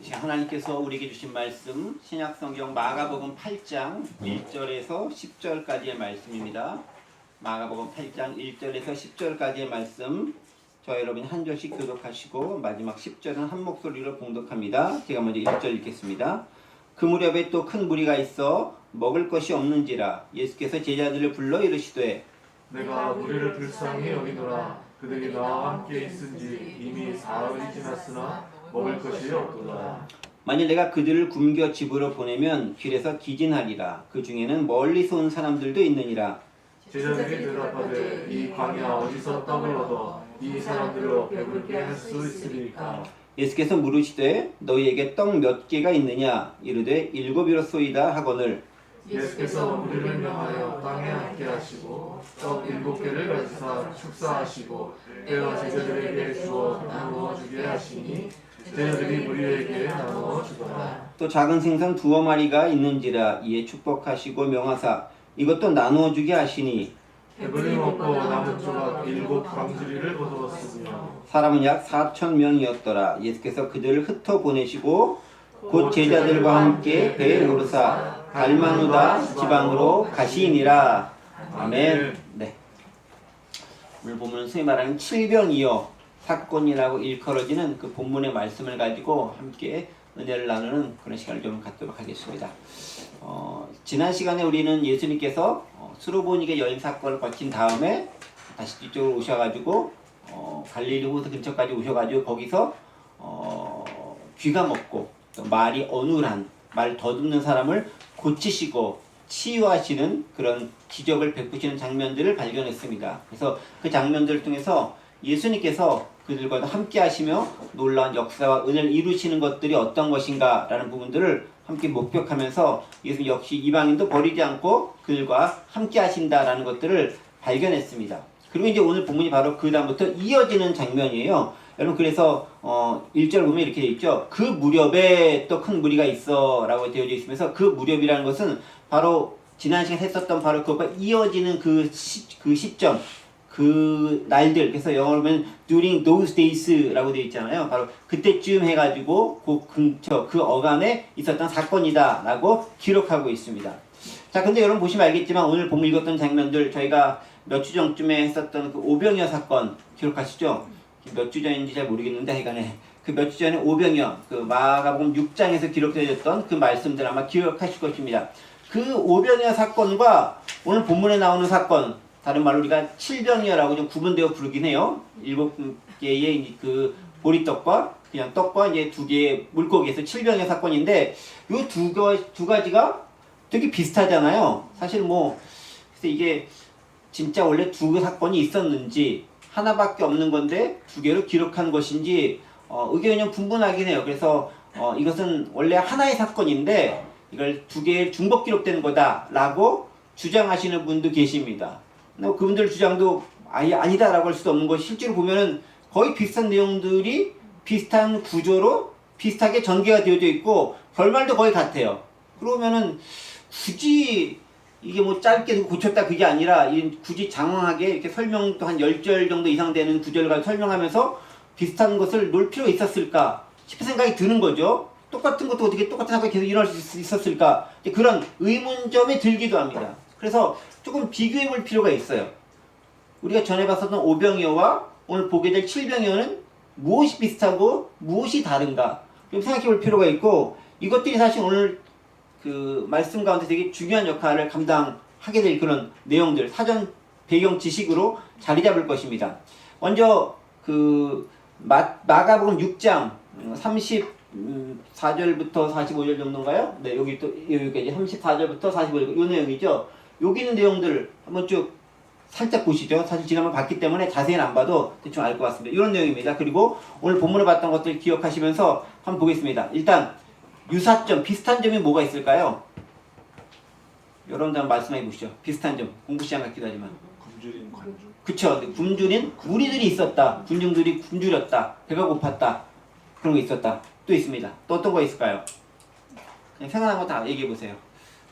하나님께서 우리에게 주신 말씀 신약성경 마가복음 8장 1절에서 10절까지의 말씀입니다. 마가복음 8장 1절에서 10절까지의 말씀 저와 여러분이 한 절씩 교독하시고 마지막 10절은 한 목소리로 봉독합니다. 제가 먼저 1절 읽겠습니다. 그 무렵에 또 큰 무리가 있어 먹을 것이 없는지라 예수께서 제자들을 불러 이르시되 내가 무리를 불쌍히 여기노라. 그들이 나와 함께 있은지 이미 사흘이 지났으나 먹을 것이 없도다. 만일 내가 그들을 굶겨 집으로 보내면 길에서 기진하리라. 그 중에는 멀리서 온 사람들도 있느니라. 제자들이 대답하되 이 광야 어디서 떡을 얻어 이 사람들로 배부르게 할 수 있으리까? 예수께서 물으시되 너희에게 떡 몇 개가 있느냐? 이르되 7이로소이다 하거늘. 예수께서 무리를 명하여 땅에 앉게 하시고 떡 7개를 가지사 축사하시고 떼어 제자들에게 주어 나누어 주게 하시니 제자들이 무리에게 나누어 주더라. 또 작은 생선 2마리가 있는지라 이에 축복하시고 명하사 이것도 나누어 주게 하시니 배불리 먹고 남은 조각 7 광주리를 거두었으며 사람은 약 4,000명이었더라. 예수께서 그들을 흩어 보내시고 곧 제자들과 함께 배에 오르사 달마누다 지방으로 가시니라. 아멘. 네. 오늘 보면 소위 말하는 칠병이어 사건이라고 일컬어지는 그 본문의 말씀을 가지고 함께 은혜를 나누는 그런 시간을 좀 갖도록 하겠습니다. 지난 시간에 우리는 예수님께서 수로보니게 여인 사건을 거친 다음에 다시 이쪽으로 오셔가지고 갈릴리 호수 근처까지 오셔가지고 거기서 귀가 먹고 또 말이 어눌한 말 더듬는 사람을 고치시고 치유하시는 그런 기적을 베푸시는 장면들을 발견했습니다. 그래서 그 장면들을 통해서 예수님께서 그들과 함께 하시며 놀라운 역사와 은혜를 이루시는 것들이 어떤 것인가 라는 부분들을 함께 목격하면서 예수님 역시 이방인도 버리지 않고 그들과 함께 하신다라는 것들을 발견했습니다. 그리고 이제 오늘 본문이 바로 그 다음부터 이어지는 장면이에요. 여러분 그래서 1절 보면 이렇게 되어 있죠. 그 무렵에 또 큰 무리가 있어 라고 되어져 있으면서 그 무렵이라는 것은 바로 지난 시간에 했었던 바로 그것과 이어지는 그 시점 그 날들, 그래서 영어로 보면 during those days라고 되어 있잖아요. 바로 그때쯤 해가지고 그 근처 그 어간에 있었던 사건이다 라고 기록하고 있습니다. 자, 근데 여러분 보시면 알겠지만 오늘 본문 읽었던 장면들 저희가 몇 주 전쯤에 했었던 그 오병이어 사건 기록하시죠? 몇 주 전인지 잘 모르겠는데 하여간에 그 몇 주 전에 오병이어 그 마가복음 6장에서 기록되었던 그 말씀들 아마 기억하실 것입니다. 그 오병이어 사건과 오늘 본문에 나오는 사건 다른 말로 우리가 칠병이어라고 좀 구분되어 부르긴 해요. 7개의 그 보리떡과 그냥 떡과 이제 2개의 물고기에서 칠병이어 사건인데 이 두 가지가 되게 비슷하잖아요. 사실 뭐 그래서 이게 진짜 원래 2사건이 있었는지 하나밖에 없는 건데 2개로 기록한 것인지 의견이 좀 분분하긴 해요. 그래서 이것은 원래 하나의 사건인데 이걸 2개의 중복 기록된 거다라고 주장하시는 분도 계십니다. 그분들 주장도 아예 아니다라고 할 수도 없는 것이 실제로 보면은 거의 비슷한 내용들이 비슷한 구조로 비슷하게 전개가 되어져 있고 결말도 거의 같아요. 그러면은 굳이 이게 뭐 짧게 고쳤다 그게 아니라 굳이 장황하게 이렇게 설명도 한 10절 정도 이상 되는 구절과 설명하면서 비슷한 것을 놓을 필요가 있었을까 싶은 생각이 드는 거죠. 똑같은 것도 어떻게 똑같은 사건이 계속 일어날 수 있었을까 그런 의문점이 들기도 합니다. 그래서 조금 비교해 볼 필요가 있어요. 우리가 전에 봤었던 오병이어와 오늘 보게 될 칠병이어는 무엇이 비슷하고 무엇이 다른가 좀 생각해 볼 필요가 있고 이것들이 사실 오늘 그 말씀 가운데 되게 중요한 역할을 감당하게 될 그런 내용들 사전 배경 지식으로 자리 잡을 것입니다. 먼저 그 마가복음 6장 34절부터 45절 정도인가요? 네, 여기 또 여기까지 34절부터 45절 이 내용이죠. 여기 있는 내용들을 한번 쭉 살짝 보시죠. 사실 지난번 봤기 때문에 자세히는 안 봐도 대충 알 것 같습니다. 이런 내용입니다. 그리고 오늘 본문을 봤던 것들 기억하시면서 한번 보겠습니다. 일단 유사점, 비슷한 점이 뭐가 있을까요? 여러분들 한번 말씀해 보시죠. 비슷한 점, 공부 시간 같기도 하지만. 굶주린 관중. 그쵸. 굶주린 무리들이 있었다. 군중들이 굶주렸다. 배가 고팠다. 그런 거 있었다. 또 있습니다. 또 어떤 거 있을까요? 그냥 생각난 거 다 얘기해 보세요.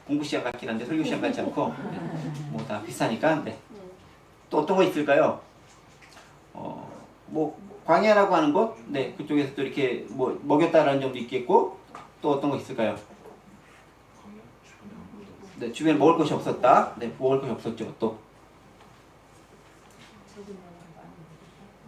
공부 시간 같긴 한데 설교 시간 같지 않고 뭐 다 비슷하니까. 네. 또 어떤 거 있을까요? 뭐 광야라고 하는 곳, 네, 그쪽에서 또 이렇게 뭐 먹였다라는 점도 있겠고, 또 어떤 거 있을까요? 네, 주변에 먹을 것이 없었다. 네, 먹을 것이 없었죠. 또,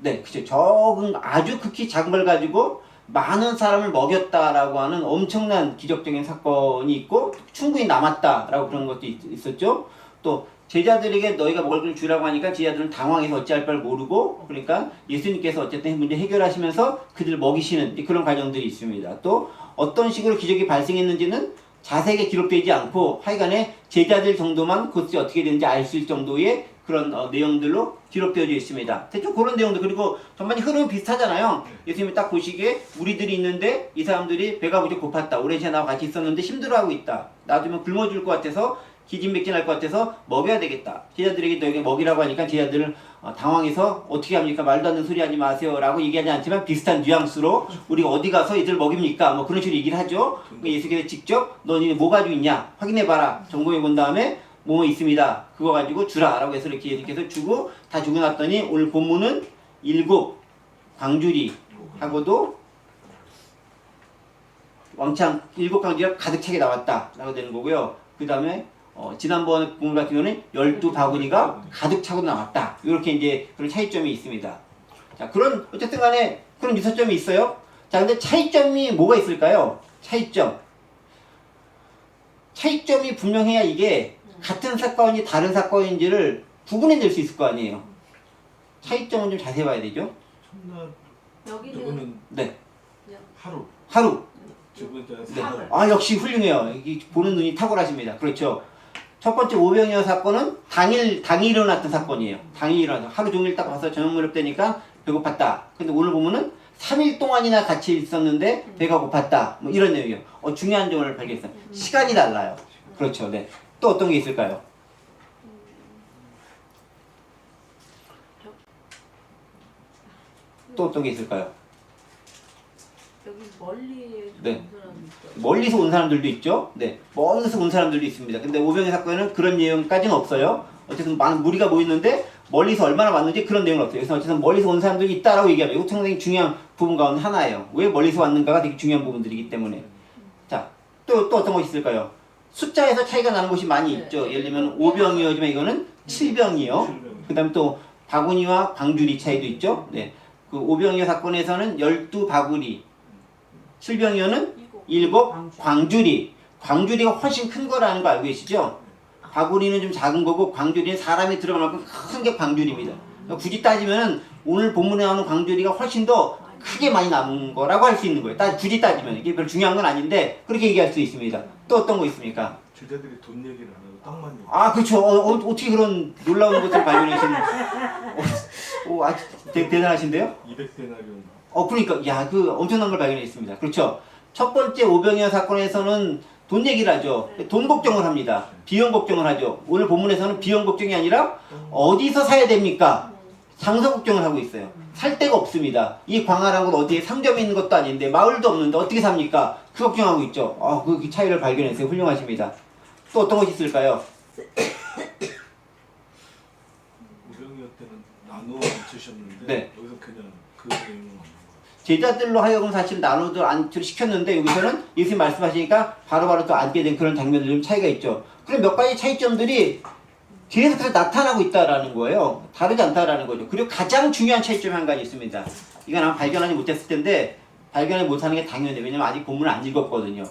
네, 그죠. 적은 아주 극히 작은 걸 가지고 많은 사람을 먹였다라고 하는 엄청난 기적적인 사건이 있고 충분히 남았다라고 그런 것도 있었죠. 또 제자들에게 너희가 먹을 걸 주라고 하니까 제자들은 당황해서 어찌할 바를 모르고, 그러니까 예수님께서 어쨌든 문제 해결하시면서 그들을 먹이시는 그런 과정들이 있습니다. 또 어떤 식으로 기적이 발생했는지는 자세하게 기록되지 않고 하여간에 제자들 정도만 그것이 어떻게 되는지 알 수 있을 정도의 그런 내용들로 기록되어져 있습니다. 대충 그런 내용들, 그리고 전반적인 흐름이 비슷하잖아요. 예수님이 딱 보시기에 우리들이 있는데 이 사람들이 배가 무지 고팠다. 오랜 시간 나와 같이 있었는데 힘들어하고 있다. 놔두면 굶어 죽을 것 같아서 기진맥진할 것 같아서 먹여야 되겠다. 제자들에게 너에게 먹이라고 하니까 제자들은 당황해서 어떻게 합니까? 말도 안 되는 소리 하지 마세요 라고 얘기하지 않지만 비슷한 뉘앙스로 우리가 어디 가서 이들 먹입니까? 뭐 그런 식으로 얘기를 하죠. 예수께서 직접 너희는 뭐 가지고 있냐? 확인해봐라. 점검해 본 다음에 뭐 있습니다. 그거 가지고 주라 라고 해서 이렇게 예수께서 주고 다 주고 났더니 오늘 본문은 7 광주리 하고도 왕창 7 광주리가 가득 차게 나왔다 라고 되는 거고요. 그 다음에 지난번 본문 같은 경우는 12바구니가 가득 차고 나왔다. 이렇게 이제 그런 차이점이 있습니다. 자, 그런 어쨌든 간에 그런 유사점이 있어요. 자, 근데 차이점이 뭐가 있을까요? 차이점이 분명해야 이게 같은 사건이 다른 사건인지를 구분해낼 수 있을 거 아니에요. 차이점은 좀 자세히 봐야 되죠. 여기는 네. 하루. 네. 아, 역시 훌륭해요. 보는 눈이 탁월하십니다. 그렇죠. 첫 번째 오병이어 사건은 당일 일어났던 사건이에요. 당일 일어나서 하루 종일 딱 와서 저녁 무렵 되니까 배고팠다. 근데 오늘 보면은 3일 동안이나 같이 있었는데 배가 고팠다. 뭐 이런 내용이에요. 중요한 점을 발견했어요. 시간이 달라요. 그렇죠. 네. 또 어떤 게 있을까요? 또 어떤 게 있을까요? 여기 멀리 네. 온 사람이 있어요. 멀리서 온 사람들도 있죠. 네, 멀리서 온 사람들도 있습니다. 근데 오병의 사건에는 그런 내용까지는 없어요. 어쨌든 많은 무리가 모였는데 멀리서 얼마나 왔는지 그런 내용은 없어요. 그래서 어쨌든 멀리서 온 사람들이 있다라고 얘기하면 이거 상당히 중요한 부분 가운데 하나예요. 왜 멀리서 왔는가가 되게 중요한 부분들이기 때문에. 자, 또 어떤 것이 있을까요? 숫자에서 차이가 나는 곳이 많이 있죠. 예를 들면 5병이어지만 이거는 7병이요. 그 다음에 또 바구니와 광주리 차이도 있죠. 네, 그 5병이어 사건에서는 12바구니, 7병이어는 7 광주리. 광주리가 훨씬 큰 거라는 거 알고 계시죠? 바구니는 좀 작은 거고 광주리는 사람이 들어갈 만큼 큰 게 광주리입니다. 그러니까 굳이 따지면 오늘 본문에 나오는 광주리가 훨씬 더 크게 많이 남은 거라고 할 수 있는 거예요. 굳이 따지면 이게 별로 중요한 건 아닌데 그렇게 얘기할 수 있습니다. 또 어떤 거 있습니까? 제자들이 돈 얘기를 안 하고 땅만 얘기. 아, 그렇죠. 어떻게 그런 놀라운 것을 발견하시는? 아주 대단하신데요? 200데나리온. 그러니까 야, 그 엄청난 걸 발견했습니다. 그렇죠. 첫 번째 오병이어 사건에서는 돈 얘기를 하죠. 돈 걱정을 합니다. 비용 걱정을 하죠. 오늘 본문에서는 비용 걱정이 아니라 어디서 사야 됩니까? 장소 걱정을 하고 있어요. 살 데가 없습니다. 이 광활한 곳 어디에 상점이 있는 것도 아닌데 마을도 없는데 어떻게 삽니까? 그 걱정하고 있죠. 그 차이를 발견했어요. 훌륭하십니다. 또 어떤 것이 있을까요? 오병이어 때는 나누어 앉히셨는데 네. 여기서 그냥 그 내용은 없는 거예요. 제자들로 하여금 사실 나누도 앉기로 시켰는데 여기서는 예수님 말씀하시니까 바로바로 또 앉게 된 그런 장면들 좀 차이가 있죠. 그럼 몇 가지 차이점들이 계속해서 나타나고 있다라는 거예요. 다르지 않다라는 거죠. 그리고 가장 중요한 차이점이 한 가지 있습니다. 이건 아마 발견하지 못했을 텐데 발견을 못하는 게 당연해요. 왜냐면 아직 본문을 안 읽었거든요.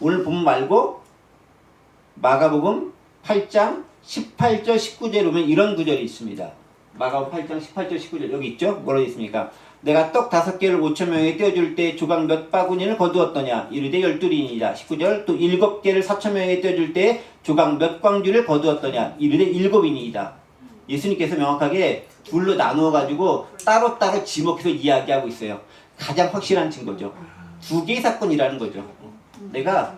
오늘 본문 말고 마가복음 8장 18절 19절에 보면 이런 구절이 있습니다. 마가복음 8장 18절 19절 여기 있죠? 뭐라고 있습니까? 내가 떡 5개를 5,000명에게 떼어줄 때 조각 몇 바구니를 거두었더냐? 이르되 12린이라. 19절 또 7개를 4,000명에게 떼어줄 때 조각 몇 광주를 거두었더냐? 이르되 7인이다. 예수님께서 명확하게 둘로 나누어 가지고 따로따로 지목해서 이야기하고 있어요. 가장 확실한 증거죠. 2개의 사건이라는 거죠. 내가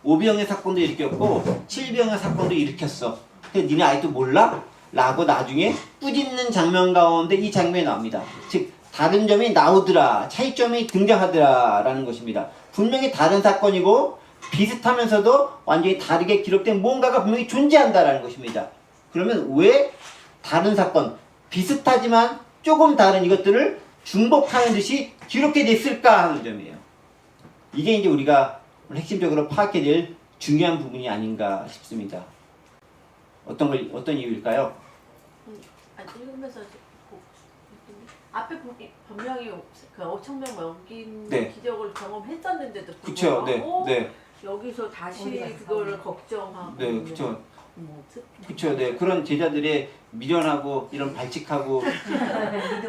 5병의 사건도 일으켰고 7병의 사건도 일으켰어. 근데 니네 아직도 몰라? 라고 나중에 꾸짖는 장면 가운데 이 장면이 나옵니다. 즉 다른 점이 나오더라, 차이점이 등장하더라 라는 것입니다. 분명히 다른 사건이고 비슷하면서도 완전히 다르게 기록된 뭔가가 분명히 존재한다라는 것입니다. 그러면 왜 다른 사건, 비슷하지만 조금 다른 이것들을 중복하는 듯이 기록되었을까 하는 점이에요. 이게 이제 우리가 오늘 핵심적으로 파악해야 될 중요한 부분이 아닌가 싶습니다. 어떤 이유일까요? 읽으면서 앞에 분명히 그 5천 명 먹인 네. 기적을 경험했었는데도 그쵸, 불구하고 네. 여기서 다시 그거를 걱정하고 네, 그쵸. 뭐 그쵸, 네. 그런 제자들의 미련하고 이런 발칙하고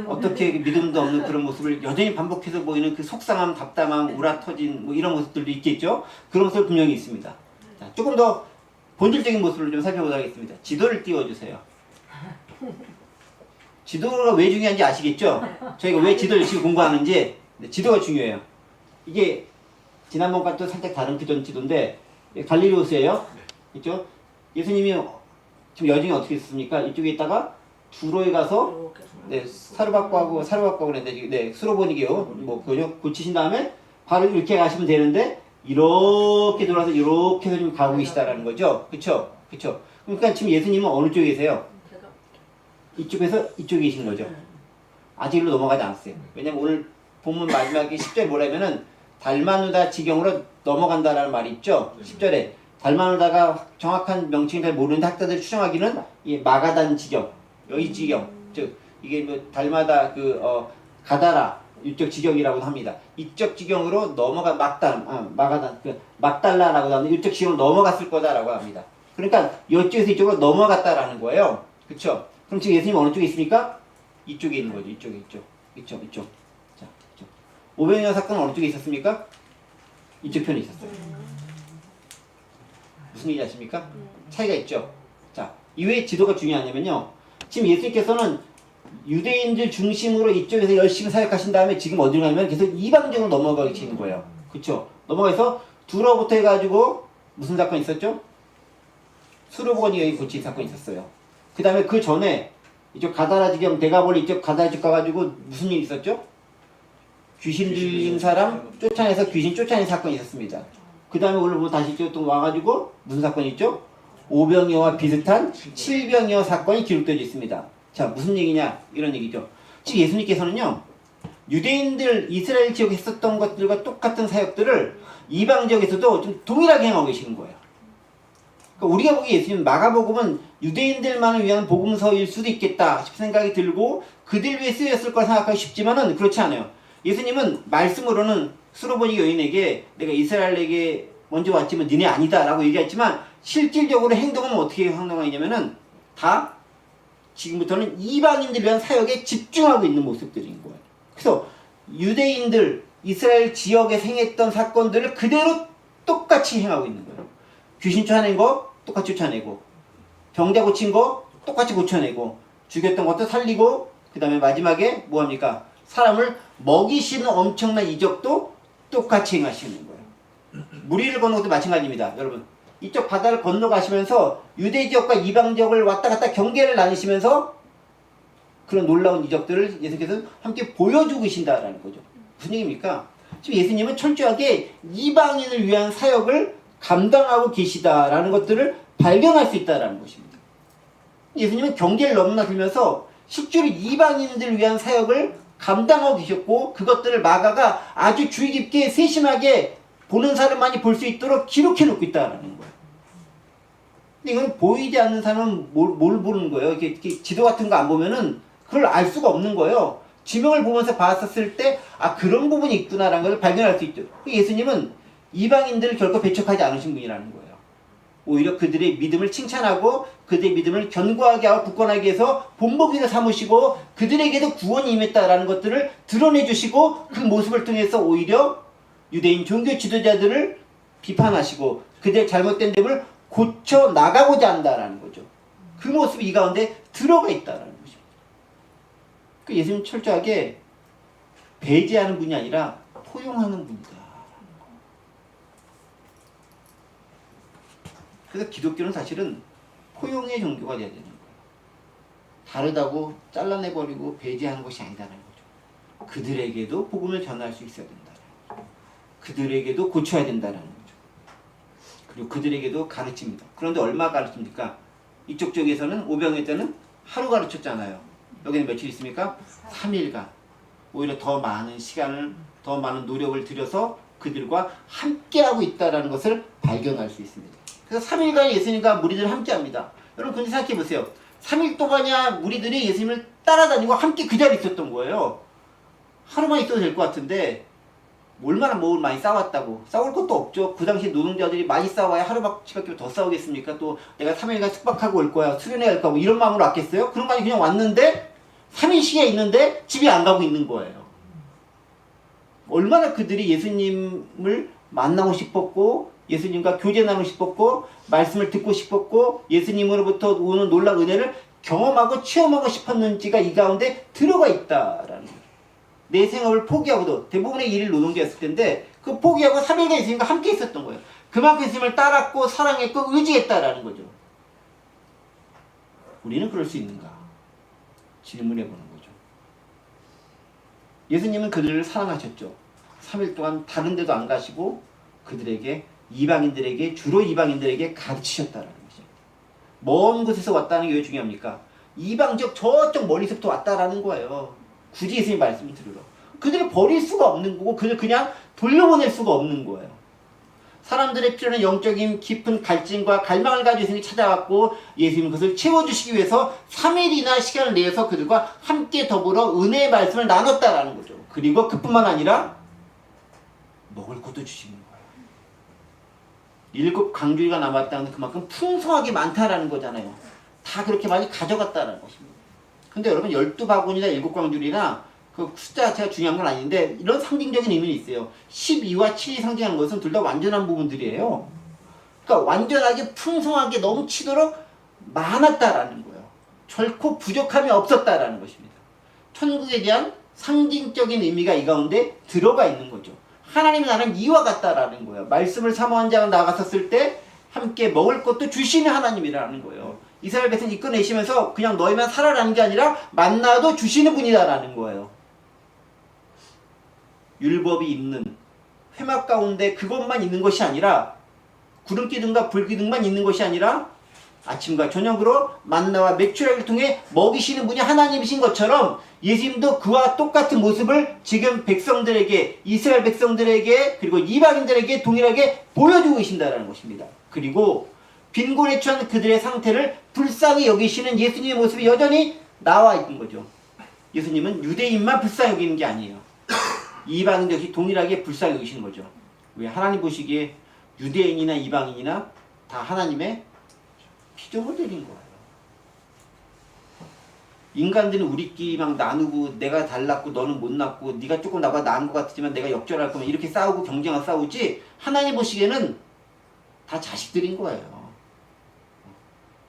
어떻게 믿음도 없는 그런 모습을 여전히 반복해서 보이는 그 속상함, 답답함, 우라터진 뭐 이런 모습들도 있겠죠. 그런 모습 분명히 있습니다. 자, 조금 더 본질적인 모습을 좀 살펴보도록 하겠습니다. 지도를 띄워주세요. 지도가 왜 중요한지 아시겠죠? 저희가 왜 지도를 열심히 공부하는지. 네, 지도가 중요해요. 이게 지난번과 또 살짝 다른 그전 지도인데 갈릴리오스예요. 있죠? 예수님이 지금 여정이 어떻게 있습니까? 이쪽에 있다가 두로에 가서 네, 사르밧과하고 그랬는데 네, 수로보니게요. 뭐 그죠? 고치신 다음에 바로 이렇게 가시면 되는데 이렇게 돌아서 이렇게 해서 지금 가고 계시다라는 거죠. 그쵸? 그쵸? 그러니까 지금 예수님은 어느 쪽에 계세요? 이쪽에서 이쪽에 계신 거죠. 아직 일로 넘어가지 않았어요. 왜냐면 오늘 본문 마지막에 10절에 뭐라면은 달마누다 지경으로 넘어간다라는 말이 있죠. 10절에 달마누다가 정확한 명칭을 잘 모르는 학자들이 추정하기는 이 마가단 지경, 여기 지경, 즉 이게 뭐 달마다 가다라 이쪽 지경이라고 합니다. 이쪽 지경으로 넘어가 마가단 막달라라고 하는데 이쪽 지경으로 넘어갔을 거다라고 합니다. 그러니까 이쪽에서 이쪽으로 넘어갔다라는 거예요. 그렇죠? 그럼 지금 예수님 어느 쪽에 있습니까? 이쪽에 있는 거죠. 이쪽. 자, 이쪽. 오병이어 사건은 어느 쪽에 있었습니까? 이쪽 편에 있었어요. 무슨 얘기 아십니까? 차이가 있죠. 자, 이외에 지도가 중요하냐면요. 지금 예수님께서는 유대인들 중심으로 이쪽에서 열심히 사역하신 다음에 지금 어디로 가면 계속 이방적으로 넘어가시는 거예요. 그렇죠? 넘어가서 두로부터 해가지고 무슨 사건이 있었죠? 수르보니 여기 고친 사건이 있었어요. 그 다음에 그 전에 이쪽 가다라 지경 데가볼리 이쪽 가다라 집 가가지고 무슨 일이 있었죠? 귀신 들린 사람 쫓아내서 귀신 쫓아낸 사건이 있었습니다. 그 다음에 오늘 뭐 다시 또 와가지고 무슨 사건이 있죠? 오병이어와 비슷한 칠병이어 사건이 기록되어 있습니다. 자, 무슨 얘기냐? 이런 얘기죠. 즉 예수님께서는요, 유대인들 이스라엘 지역에 했었던 것들과 똑같은 사역들을 이방 지역에서도 좀 동일하게 행하고 계시는 거예요. 그러니까 우리가 보기에 예수님 마가복음은 유대인들만을 위한 복음서일 수도 있겠다 싶은 생각이 들고 그들 위해 쓰였을 거라 생각하기 쉽지만은 그렇지 않아요. 예수님은 말씀으로는 수로보니 여인에게 내가 이스라엘에게 먼저 왔지만 니네 아니다 라고 얘기했지만 실질적으로 행동은 어떻게 행동하냐면은 다 지금부터는 이방인들 위한 사역에 집중하고 있는 모습들인 거예요. 그래서 유대인들 이스라엘 지역에 행했던 사건들을 그대로 똑같이 행하고 있는 거예요. 귀신 쫓아낸 거 똑같이 쫓아내고 병자 고친 거 똑같이 고쳐내고 죽였던 것도 살리고 그 다음에 마지막에 뭐합니까? 사람을 먹이시는 엄청난 이적도 똑같이 행하시는 거예요. 무리를 걷는 것도 마찬가지입니다. 여러분 이쪽 바다를 건너가시면서 유대 지역과 이방 지역을 왔다 갔다 경계를 나누시면서 그런 놀라운 이적들을 예수께서 함께 보여주고 계신다라는 거죠. 무슨 얘기입니까? 지금 예수님은 철저하게 이방인을 위한 사역을 감당하고 계시다라는 것들을 발견할 수 있다라는 것입니다. 예수님은 경계를 넘나들면서 실제로 이방인들을 위한 사역을 감당하고 계셨고 그것들을 마가가 아주 주의 깊게 세심하게 보는 사람만이 볼 수 있도록 기록해 놓고 있다라는 거예요. 근데 이건 보이지 않는 사람은 뭘 보는 거예요? 이렇게 지도 같은 거 안 보면은 그걸 알 수가 없는 거예요. 지명을 보면서 봤었을 때 아 그런 부분이 있구나라는 걸 발견할 수 있죠. 예수님은 이방인들을 결코 배척하지 않으신 분이라는 거예요. 오히려 그들의 믿음을 칭찬하고 그들의 믿음을 견고하게 하고 굳건하게 해서 본보기로 삼으시고 그들에게도 구원이 임했다라는 것들을 드러내 주시고 그 모습을 통해서 오히려 유대인 종교 지도자들을 비판하시고 그들의 잘못된 점을 고쳐 나가고자 한다라는 거죠. 그 모습이 이 가운데 들어가 있다라는 것입니다. 그 예수님 철저하게 배제하는 분이 아니라 포용하는 분이다. 그래서 기독교는 사실은 포용의 종교가 돼야 되는 거예요. 다르다고 잘라내버리고 배제하는 것이 아니다라는 거죠. 그들에게도 복음을 전할 수 있어야 된다는 거죠. 그들에게도 고쳐야 된다는 거죠. 그리고 그들에게도 가르칩니다. 그런데 얼마 가르칩니까? 이쪽 쪽에서는 오병이어 때는 하루 가르쳤잖아요. 여기는 며칠 있습니까? 3일간. 오히려 더 많은 시간을, 더 많은 노력을 들여서 그들과 함께하고 있다는 것을 발견할 수 있습니다. 그래서 3일간 예수님과 무리들 함께합니다. 여러분 근데 생각해 보세요. 3일 동안이야 무리들이 예수님을 따라다니고 함께 그 자리에 있었던 거예요. 하루만 있어도 될 것 같은데 얼마나 뭘 많이 싸웠다고. 싸울 것도 없죠. 그 당시 노동자들이 많이 싸워야 하루밖에 더 싸우겠습니까? 또 내가 3일간 숙박하고 올 거야. 수련회 갈 거야. 뭐 이런 마음으로 왔겠어요? 그런 거 아니 그냥 왔는데 3일씩에 있는데 집에 안 가고 있는 거예요. 얼마나 그들이 예수님을 만나고 싶었고 예수님과 교제 나누고 싶었고 말씀을 듣고 싶었고 예수님으로부터 오는 놀라운 은혜를 경험하고 체험하고 싶었는지가 이 가운데 들어가 있다라는 거예요. 내 생업을 포기하고도 대부분의 일일 노동자였을 텐데 그 포기하고 3일간 예수님과 함께 있었던 거예요. 그만큼 예수님을 따랐고 사랑했고 의지했다라는 거죠. 우리는 그럴 수 있는가? 질문해 보는 거죠. 예수님은 그들을 사랑하셨죠. 3일 동안 다른 데도 안 가시고 그들에게 이방인들에게 주로 이방인들에게 가르치셨다라는 거죠. 먼 곳에서 왔다는 게 왜 중요합니까? 이방적 저쪽 멀리서부터 왔다라는 거예요. 굳이 예수님 말씀을 들으러. 그들을 버릴 수가 없는 거고 그들 그냥 돌려보낼 수가 없는 거예요. 사람들의 필요한 영적인 깊은 갈증과 갈망을 가지고 예수님이 찾아왔고 예수님은 그것을 채워주시기 위해서 3일이나 시간을 내서 그들과 함께 더불어 은혜의 말씀을 나눴다라는 거죠. 그리고 그뿐만 아니라 먹을 것도 주시는 거예요. 7 광주리가 남았다는 그만큼 풍성하게 많다라는 거잖아요. 다 그렇게 많이 가져갔다라는 것입니다. 근데 여러분 12바구니나 7 광주리나 그 숫자 자체가 중요한 건 아닌데 이런 상징적인 의미는 있어요. 12와 7이 상징하는 것은 둘 다 완전한 부분들이에요. 그러니까 완전하게 풍성하게 넘치도록 많았다라는 거예요. 결코 부족함이 없었다라는 것입니다. 천국에 대한 상징적인 의미가 이 가운데 들어가 있는 거죠. 하나님의 나라는 이와 같다라는 거예요. 말씀을 사모한 자가 나가섰을 때 함께 먹을 것도 주시는 하나님이라는 거예요. 이스라엘 백성 이끌어내시면서 그냥 너희만 살아라는 게 아니라 만나도 주시는 분이다라는 거예요. 율법이 있는 회막 가운데 그것만 있는 것이 아니라 구름기둥과 불기둥만 있는 것이 아니라 아침과 저녁으로 만나와 맥주라기를 통해 먹이시는 분이 하나님이신 것처럼 예수님도 그와 똑같은 모습을 지금 백성들에게 이스라엘 백성들에게 그리고 이방인들에게 동일하게 보여주고 계신다는 것입니다. 그리고 빈곤에 처한 그들의 상태를 불쌍히 여기시는 예수님의 모습이 여전히 나와 있는 거죠. 예수님은 유대인만 불쌍히 여기는 게 아니에요. 이방인도 역시 동일하게 불쌍히 여기시는 거죠. 왜? 하나님 보시기에 유대인이나 이방인이나 다 하나님의 피조물들인 거예요. 인간들은 우리끼리 막 나누고 내가 달랐고 너는 못났고 네가 조금 나보다 나은 것 같지만 내가 역전할 거면 이렇게 싸우고 경쟁하고 싸우지 하나님 보시기에는 다 자식들인 거예요.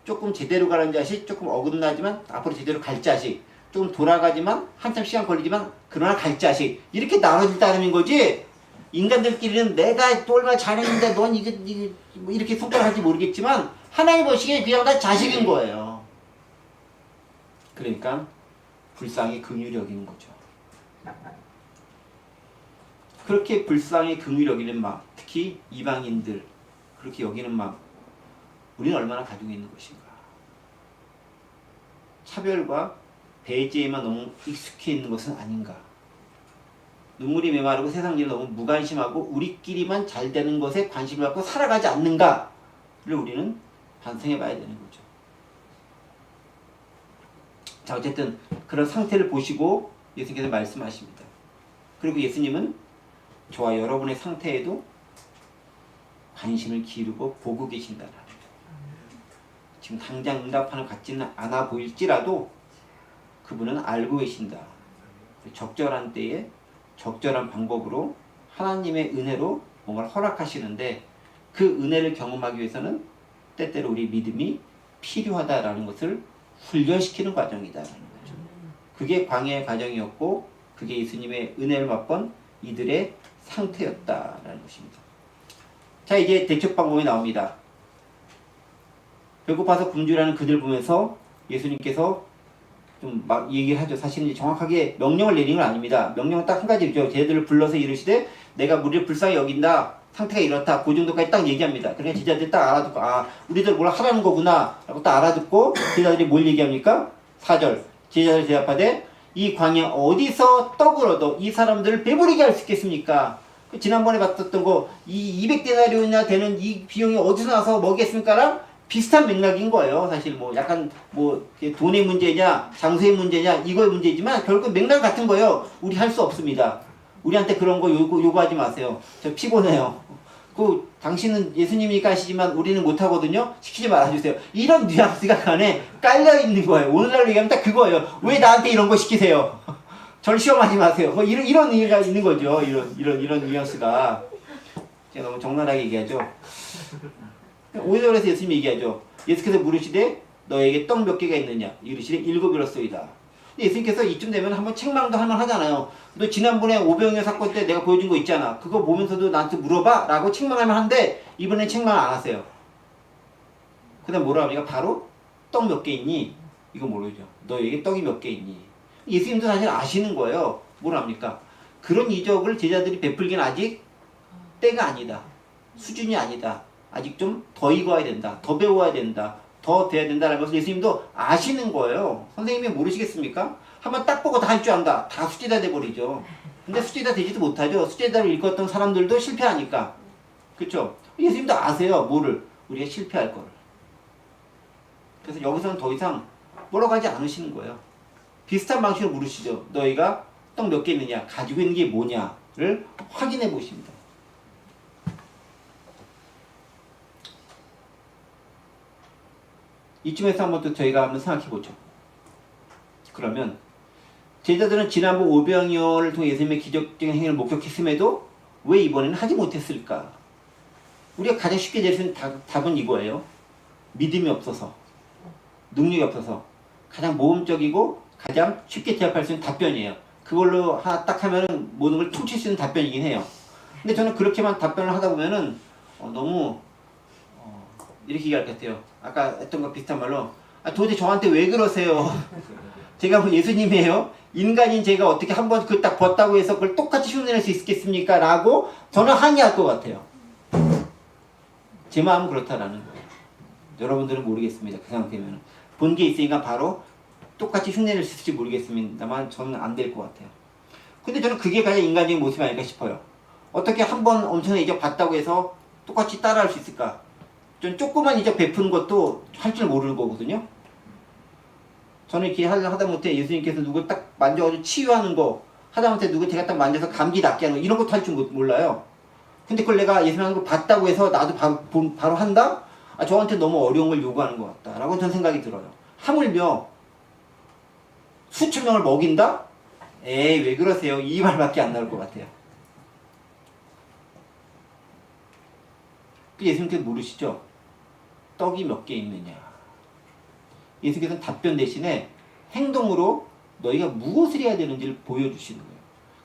조금 제대로 가는 자식, 조금 어긋나지만 앞으로 제대로 갈 자식, 조금 돌아가지만 한참 시간 걸리지만 그러나 갈 자식 이렇게 나눠질 따름인 거지. 인간들끼리는 내가 또 얼마나 잘했는데 넌 이게 뭐 이렇게 손가락할지 모르겠지만 하나님 보시기에 그냥 다 자식인 거예요. 그러니까 불쌍히 긍휼히 여기는 거죠. 그렇게 불쌍히 긍휼히 여기는 마음, 특히 이방인들 그렇게 여기는 마음 우리는 얼마나 가지고 있는 것인가. 차별과 배제에만 너무 익숙해 있는 것은 아닌가. 눈물이 메마르고 세상 일에 너무 무관심하고 우리끼리만 잘 되는 것에 관심을 갖고 살아가지 않는가를 우리는 반성해 봐야 되는 거죠. 자, 어쨌든 그런 상태를 보시고 예수님께서 말씀하십니다. 그리고 예수님은 저와 여러분의 상태에도 관심을 기울이고 보고 계신다는 거죠. 지금 당장 응답하는 것 같지는 않아 보일지라도 그분은 알고 계신다. 적절한 때에 적절한 방법으로 하나님의 은혜로 뭔가를 허락하시는데 그 은혜를 경험하기 위해서는 때때로 우리 믿음이 필요하다라는 것을 훈련시키는 과정이다라는 거죠. 그게 광야의 과정이었고 그게 예수님의 은혜를 맛본 이들의 상태였다라는 것입니다. 자, 이제 대처 방법이 나옵니다. 배고파서 굶주리는 그들 보면서 예수님께서 좀 막 얘기를 하죠. 사실은 정확하게 명령을 내리는 건 아닙니다. 명령은 딱 한 가지죠. 쟤들을 불러서 이르시되 내가 무리를 불쌍히 여긴다. 상태가 이렇다. 그 정도까지 딱 얘기합니다. 그러니까 제자들이 딱 알아듣고 아 우리들 뭘 하라는 거구나 라고 딱 알아듣고 제자들이 뭘 얘기합니까? 4절 제자들이 대답하되 이 광야 어디서 떡을 얻어 이 사람들을 배부르게 할 수 있겠습니까? 지난번에 봤었던 거 이 200데나리온이나 되는 이 비용이 어디서 나서 먹겠습니까랑 비슷한 맥락인 거예요. 사실 뭐 약간 뭐 돈의 문제냐 장소의 문제냐 이거의 문제지만 결국 맥락 같은 거예요. 우리 할 수 없습니다. 우리한테 그런 거 요구하지 마세요. 저 피곤해요. 당신은 예수님이니까 하시지만 우리는 못하거든요. 시키지 말아주세요. 이런 뉘앙스가 그 안에 깔려있는 거예요. 오늘날로 얘기하면 딱 그거예요. 왜 나한테 이런 거 시키세요? 절 시험하지 마세요. 뭐 이런 의미가 있는 거죠. 이런 뉘앙스가. 제가 너무 적나라하게 얘기하죠. 5절에서 예수님이 얘기하죠. 예수께서 물으시되 너에게 떡 몇 개가 있느냐? 이르시되 7이었소이다. 예수님께서 이쯤 되면 한번 책망도 할만 하잖아요. 너 지난번에 오병이어 사건 때 내가 보여준 거 있잖아. 그거 보면서도 나한테 물어봐 라고 책망하면 한데 이번엔 책망 안 하세요. 그 다음 뭐라 합니까? 바로 떡 몇 개 있니? 이거 모르죠. 너에게 떡이 몇 개 있니? 예수님도 사실 아시는 거예요. 뭐라 합니까? 그런 이적을 제자들이 베풀기는 아직 때가 아니다. 수준이 아니다. 아직 좀 더 익어야 된다. 더 배워야 된다. 더 돼야 된다라는 것을 예수님도 아시는 거예요. 선생님이 모르시겠습니까? 한번 딱 보고 다 할 줄 안다. 다 수제자 돼버리죠. 근데 수제자 되지도 못하죠. 수제자를 읽었던 사람들도 실패하니까. 그렇죠? 예수님도 아세요. 뭐를? 우리가 실패할 거를. 그래서 여기서는 더 이상 뭐라고 하지 않으시는 거예요. 비슷한 방식으로 물으시죠. 너희가 떡 몇 개 있느냐? 가지고 있는 게 뭐냐를 확인해 보십니다. 이쯤에서 한번 또 저희가 한번 생각해 보죠. 그러면 제자들은 지난번 오병이어를 통해 예수님의 기적적인 행위를 목격했음에도 왜 이번에는 하지 못했을까? 우리가 가장 쉽게 낼 수 있는 답은 이거예요. 믿음이 없어서, 능력이 없어서 가장 모범적이고 가장 쉽게 대답할 수 있는 답변이에요. 그걸로 하나 딱 하면은 모든 걸 퉁칠 수 있는 답변이긴 해요. 근데 저는 그렇게만 답변을 하다 보면은 너무 이렇게 얘기할 것 같아요. 아까 했던 거 비슷한 말로 도대체 저한테 왜 그러세요? 제가 뭐 예수님이에요? 인간인 제가 어떻게 한번 그 딱 벗다고 해서 그걸 똑같이 흉내낼 수 있겠습니까? 라고 저는 항의할 것 같아요. 제 마음은 그렇다라는 거예요. 여러분들은 모르겠습니다. 그 상태면 본 게 있으니까 바로 똑같이 흉내낼 수 있을지 모르겠습니다만 저는 안 될 것 같아요. 근데 저는 그게 가장 인간적인 모습이 아닐까 싶어요. 어떻게 한번 엄청난 이적 봤다고 해서 똑같이 따라할 수 있을까? 좀 조그만 이적 베푸는 것도 할 줄 모르는 거거든요. 저는 이렇게 하다못해 예수님께서 누굴 딱 만져가지고 치유하는 거, 하다못해 누구 제가 딱 만져서 감기 낫게 하는 거, 이런 것도 할 줄 몰라요. 근데 그걸 내가 예수님 하는 걸 봤다고 해서 나도 바로 한다? 저한테 너무 어려운 걸 요구하는 것 같다. 라고 저는 생각이 들어요. 하물며 수천 명을 먹인다? 에이, 왜 그러세요? 이 말밖에 안 나올 것 같아요. 예수님께서 물으시죠. 떡이 몇 개 있느냐? 예수께서는 답변 대신에 행동으로 너희가 무엇을 해야 되는지를 보여주시는 거예요.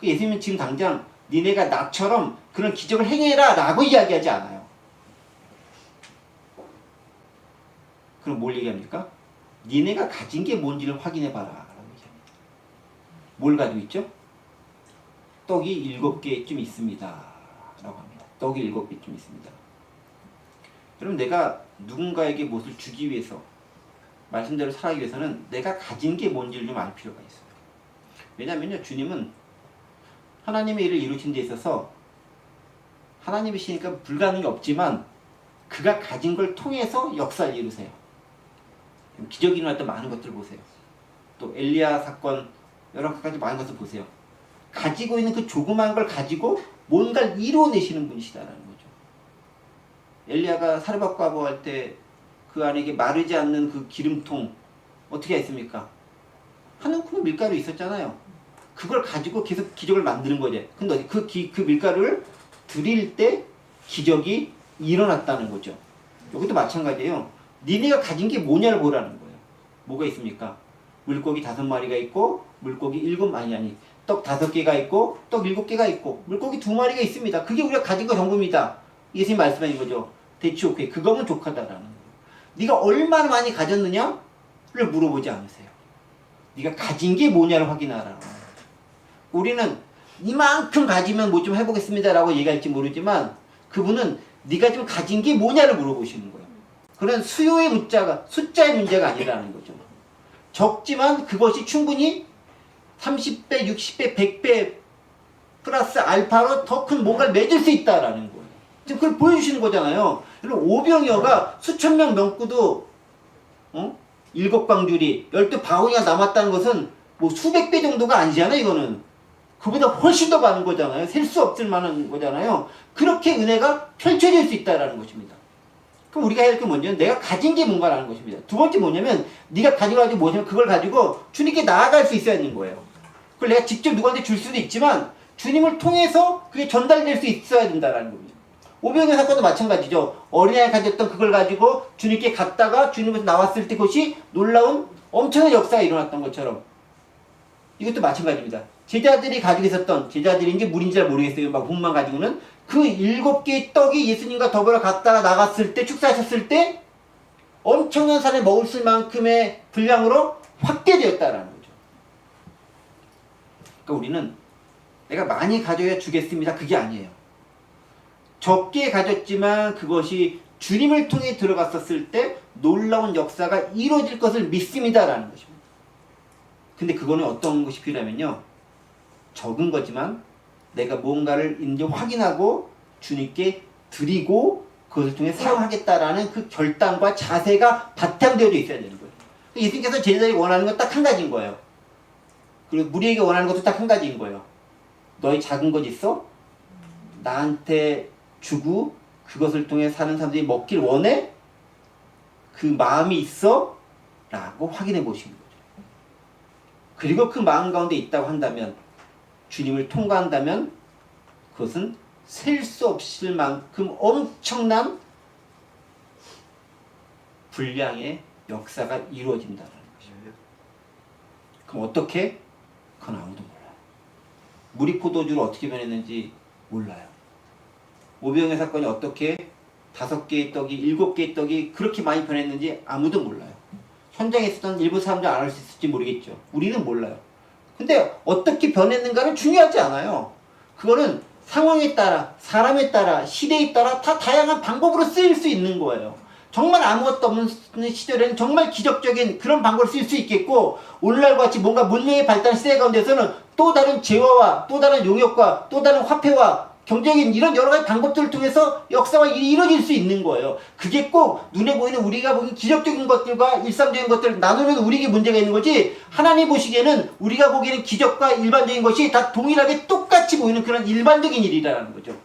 예수님은 지금 당장 니네가 나처럼 그런 기적을 행해라 라고 이야기하지 않아요. 그럼 뭘 얘기합니까? 니네가 가진 게 뭔지를 확인해봐라 라고 얘기합니다. 뭘 가지고 있죠? 떡이 7개쯤 있습니다 라고 합니다. 떡이 7개쯤 있습니다. 그럼 내가 누군가에게 무엇을 주기 위해서, 말씀대로 살아가기 위해서는 내가 가진 게 뭔지를 좀 알 필요가 있어요. 왜냐면요, 주님은 하나님의 일을 이루신 데 있어서 하나님이시니까 불가능이 없지만 그가 가진 걸 통해서 역사를 이루세요. 기적이 일어났던 많은 것들을 보세요. 또 엘리야 사건, 여러 가지 많은 것을 보세요. 가지고 있는 그 조그만 걸 가지고 뭔가를 이루어내시는 분이시다라는 거죠. 엘리야가 사르밧과 할 때 그 안에 마르지 않는 그 기름통 어떻게 했습니까? 한 움큼 밀가루 있었잖아요. 그걸 가지고 계속 기적을 만드는 거죠. 근데 그 밀가루를 드릴 때 기적이 일어났다는 거죠. 여기도 마찬가지예요. 니네가 가진 게 뭐냐를 보라는 거예요. 뭐가 있습니까? 물고기 5마리가 있고 물고기 7마리 떡 5개가 있고 떡 7개가 있고 물고기 2마리가 있습니다. 그게 우리가 가진 거 전부입니다. 예수님 말씀하신 거죠. 대치 오케이. 그거면 족하다라는 거예요. 네가 얼마나 많이 가졌느냐를 물어보지 않으세요. 네가 가진 게 뭐냐를 확인하라는 거예요. 우리는 이만큼 가지면 뭐 좀 해보겠습니다 라고 얘기할지 모르지만 그분은 네가 좀 가진 게 뭐냐를 물어보시는 거예요. 그런 숫자의 문제가 아니라는 거죠. 적지만 그것이 충분히 30배, 60배, 100배 플러스 알파로 더 큰 뭔가를 맺을 수 있다라는 거예요. 지금 그걸 보여주시는 거잖아요. 여러분 오병이어가 수천 명 명구도 7광주리 12바구니가 남았다는 것은 뭐 수백 배 정도가 아니잖아요. 이거는 그보다 훨씬 더 많은 거잖아요. 셀 수 없을 만한 거잖아요. 그렇게 은혜가 펼쳐질 수 있다라는 것입니다. 그럼 우리가 해야 될 게 뭐냐면 내가 가진 게 뭔가라는 것입니다. 두 번째 뭐냐면 네가 가지고 가지고 뭐냐면 그걸 가지고 주님께 나아갈 수 있어야 하는 거예요. 그걸 내가 직접 누구한테 줄 수도 있지만 주님을 통해서 그게 전달될 수 있어야 된다라는 겁니다. 오병이어 사건도 마찬가지죠. 어린아이가 가졌던 그걸 가지고 주님께 갔다가 주님에서 나왔을 때 그것이 놀라운 엄청난 역사가 일어났던 것처럼 이것도 마찬가지입니다. 제자들이 가지고 있었던 제자들인지 물인지 잘 모르겠어요. 막 분만 가지고는 그 7개의 떡이 예수님과 더불어 갔다가 나갔을 때 축사하셨을 때 엄청난 사람이 먹을 수 만큼의 분량으로 확대되었다라는 거죠. 그러니까 우리는 내가 많이 가져야 주겠습니다. 그게 아니에요. 적게 가졌지만 그것이 주님을 통해 들어갔었을 때 놀라운 역사가 이루어질 것을 믿습니다라는 것입니다. 근데 그거는 어떤 것이 필요하면요. 적은 거지만 내가 무언가를 이제 확인하고 주님께 드리고 그것을 통해 사용하겠다라는 그 결단과 자세가 바탕되어져 있어야 되는 거예요. 예수님께서 제자들이 원하는 건 딱 한 가지인 거예요. 그리고 무리에게 원하는 것도 딱 한 가지인 거예요. 너희 작은 것 있어? 나한테 주고 그것을 통해 사는 사람들이 먹길 원해? 그 마음이 있어? 라고 확인해 보시는 거죠. 그리고 그 마음 가운데 있다고 한다면 주님을 통과한다면 그것은 셀 수 없을 만큼 엄청난 분량의 역사가 이루어진다는 것입니다. 그럼 어떻게? 그건 아무도 몰라요. 무리 포도주를 어떻게 변했는지 몰라요. 오병이어 사건이 어떻게 5개의 떡이 7개의 떡이 그렇게 많이 변했는지 아무도 몰라요. 현장에 있었던 일부 사람들 안 알 수 있을지 모르겠죠. 우리는 몰라요. 근데 어떻게 변했는가는 중요하지 않아요. 그거는 상황에 따라, 사람에 따라, 시대에 따라 다 다양한 방법으로 쓰일 수 있는 거예요. 정말 아무것도 없는 시절에는 정말 기적적인 그런 방법을 쓸 수 있겠고, 오늘날과 같이 뭔가 문명의 발달 시대 가운데서는 또 다른 재화와 또 다른 용역과 또 다른 화폐와 경제적인 이런 여러 가지 방법들을 통해서 역사가 이루어질 수 있는 거예요. 그게 꼭 눈에 보이는 우리가 보기엔 기적적인 것들과 일상적인 것들을 나누면 우리에게 문제가 있는 거지, 하나님 보시기에는 우리가 보기에는 기적과 일반적인 것이 다 동일하게 똑같이 보이는 그런 일반적인 일이라는 거죠.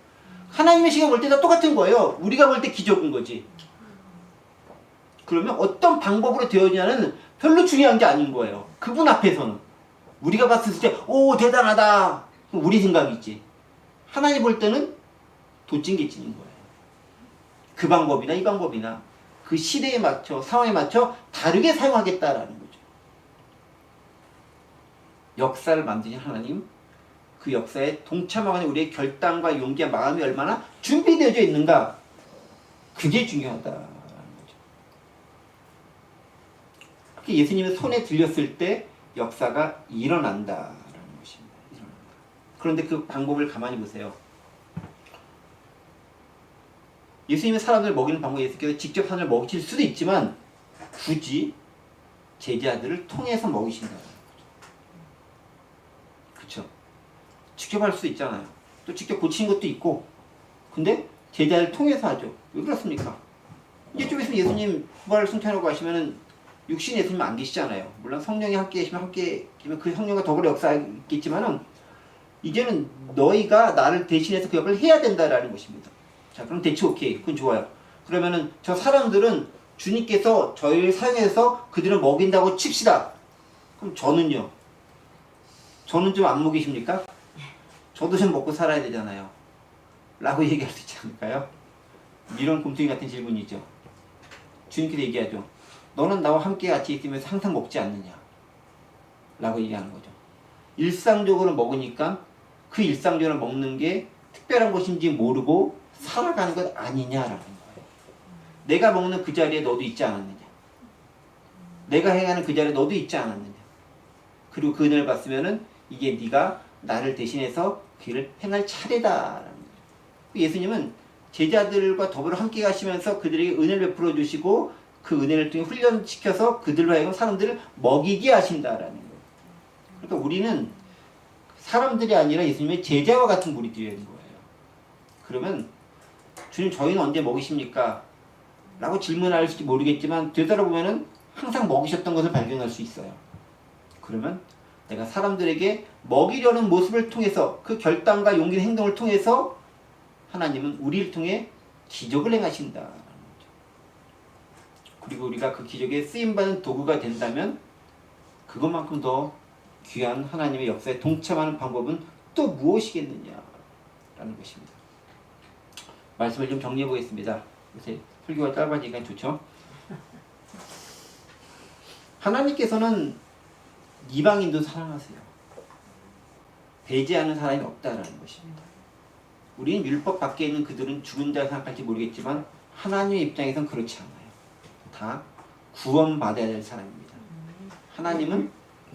하나님의 시간 볼 때 다 똑같은 거예요. 우리가 볼 때 기적인 거지. 그러면 어떤 방법으로 되어지냐는 별로 중요한 게 아닌 거예요. 그분 앞에서는. 우리가 봤을 때 오 대단하다. 우리 생각이지. 하나님 볼 때는 도찐개찐인 거예요. 그 방법이나 이 방법이나 그 시대에 맞춰 상황에 맞춰 다르게 사용하겠다라는 거죠. 역사를 만드신 하나님, 그 역사에 동참하는 우리의 결단과 용기와 마음이 얼마나 준비되어져 있는가, 그게 중요하다라는 거죠. 예수님의 손에 들렸을 때 역사가 일어난다라는 것입니다. 그런데 그 방법을 가만히 보세요. 예수님의 사람들을 먹이는 방법이 예수께서 직접 사람을 먹이실 수도 있지만 굳이 제자들을 통해서 먹이신다는 거죠. 그렇죠? 직접 할 수 있잖아요. 또 직접 고치는 것도 있고. 근데 제자를 통해서 하죠. 왜 그렇습니까? 이제 좀 있으면 예수님 부활을 승천하고 하시면은 육신 예수님 안 계시잖아요. 물론 성령이 함께 계시면 그 성령과 더불어 역사하겠지만은 이제는 너희가 나를 대신해서 그 역할을 해야 된다라는 것입니다. 자, 그럼 대체 오케이. 그건 좋아요. 그러면은 저 사람들은 주님께서 저희를 사용해서 그들을 먹인다고 칩시다. 그럼 저는요? 저는 좀 안 먹이십니까? 저도 좀 먹고 살아야 되잖아요. 라고 얘기할 수 있지 않을까요? 이런 곰퉁이 같은 질문이죠. 주님께서 얘기하죠. 너는 나와 함께 같이 있으면서 항상 먹지 않느냐? 라고 얘기하는 거죠. 일상적으로 먹으니까 그 일상적으로 먹는 게 특별한 것인지 모르고 살아가는 것 아니냐라는 거예요. 내가 먹는 그 자리에 너도 있지 않았느냐? 내가 행하는 그 자리에 너도 있지 않았느냐? 그리고 그 은혜를 받으면은 이게 네가 나를 대신해서 그 일을 행할 차례다라는 거예요. 예수님은 제자들과 더불어 함께 가시면서 그들에게 은혜를 베풀어 주시고 그 은혜를 통해 훈련시켜서 그들로 하여금 사람들을 먹이게 하신다라는 거예요. 그러니까 우리는 사람들이 아니라 예수님의 제자와 같은 무리들이 되는 거예요. 그러면 주님 저희는 언제 먹이십니까? 라고 질문할지 모르겠지만 되돌아보면은 항상 먹이셨던 것을 발견할 수 있어요. 그러면 내가 사람들에게 먹이려는 모습을 통해서 그 결단과 용기 행동을 통해서 하나님은 우리를 통해 기적을 행하신다라는 거죠. 그리고 우리가 그 기적에 쓰임받는 도구가 된다면 그것만큼 더 귀한 하나님의 역사에 동참하는 방법은 또 무엇이겠느냐라는 것입니다. 말씀을 좀 정리해 보겠습니다. 요새 설교가 짧아지니까 좋죠. 하나님께서는 이방인도 사랑하세요. 배제하는 사람이 없다라는 것입니다. 우리는 율법 밖에 있는 그들은 죽은 자라 생각할지 모르겠지만 하나님의 입장에선 그렇지 않아요. 다 구원받아야 될 사람입니다. 하나님은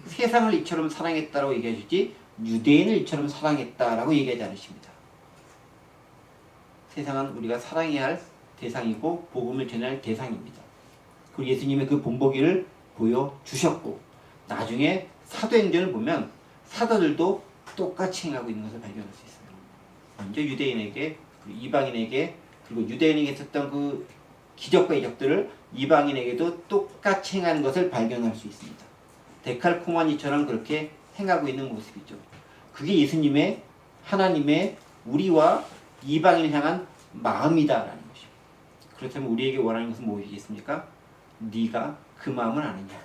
세상을 이처럼 사랑했다라고 얘기해주지 유대인을 이처럼 사랑했다라고 얘기하지 않으십니다. 세상은 우리가 사랑해야 할 대상이고 복음을 전해야 할 대상입니다. 그리고 예수님의 그 본보기를 보여주셨고 나중에 사도행전을 보면 사도들도 똑같이 행하고 있는 것을 발견할 수 있어요. 먼저 유대인에게 그리고 이방인에게 그리고 유대인에게 있었던 그 기적과 이적들을 이방인에게도 똑같이 행하는 것을 발견할 수 있습니다. 데칼코마니처럼 그렇게 행하고 있는 모습이죠. 그게 예수님의 하나님의 우리와 이방인을 향한 마음이다라는 것입니다. 그렇다면 우리에게 원하는 것은 무엇이겠습니까? 네가 그 마음을 아느냐?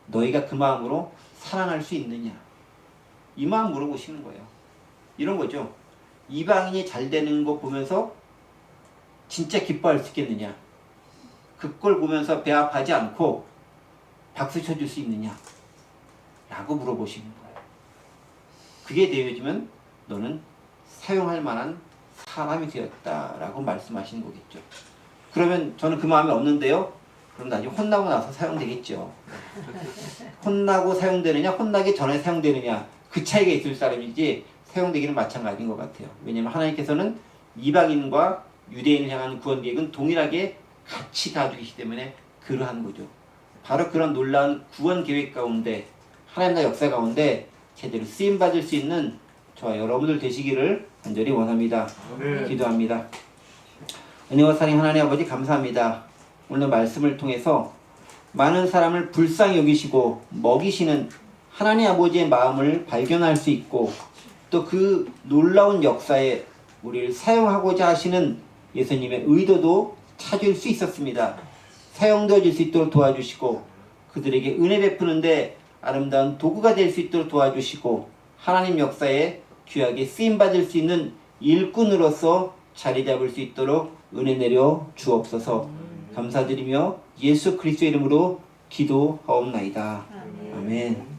너희가 그 마음으로 사랑할 수 있느냐? 이 마음 물어보시는 거예요. 이런 거죠. 이방인이 잘 되는 거 보면서 진짜 기뻐할 수 있겠느냐? 그걸 보면서 배 아파하지 않고 박수 쳐줄 수 있느냐? 라고 물어보시는 거예요. 그게 되어지면 너는 사용할 만한 사람이 되었다라고 말씀하시는 거겠죠. 그러면 저는 그 마음이 없는데요. 그럼 나중에 혼나고 나서 사용되겠죠. 혼나고 사용되느냐, 혼나기 전에 사용되느냐, 그 차이가 있을 사람이지 사용되기는 마찬가지인 것 같아요. 왜냐하면 하나님께서는 이방인과 유대인을 향한 구원 계획은 동일하게 같이 가지고 계시기 때문에 그러한 거죠. 바로 그런 놀라운 구원 계획 가운데 하나님 나라 역사 가운데 제대로 쓰임받을 수 있는 저와 여러분들 되시기를 간절히 원합니다. 네. 기도합니다. 은혜와 사랑 하나님 아버지 감사합니다. 오늘 말씀을 통해서 많은 사람을 불쌍히 여기시고 먹이시는 하나님 아버지의 마음을 발견할 수 있고 또 그 놀라운 역사에 우리를 사용하고자 하시는 예수님의 의도도 찾을 수 있었습니다. 사용되어질 수 있도록 도와주시고 그들에게 은혜 베푸는데 아름다운 도구가 될 수 있도록 도와주시고 하나님 역사에 귀하게 쓰임받을 수 있는 일꾼으로서 자리 잡을 수 있도록 은혜 내려 주옵소서. 감사드리며 예수 그리스도의 이름으로 기도하옵나이다. 아멘.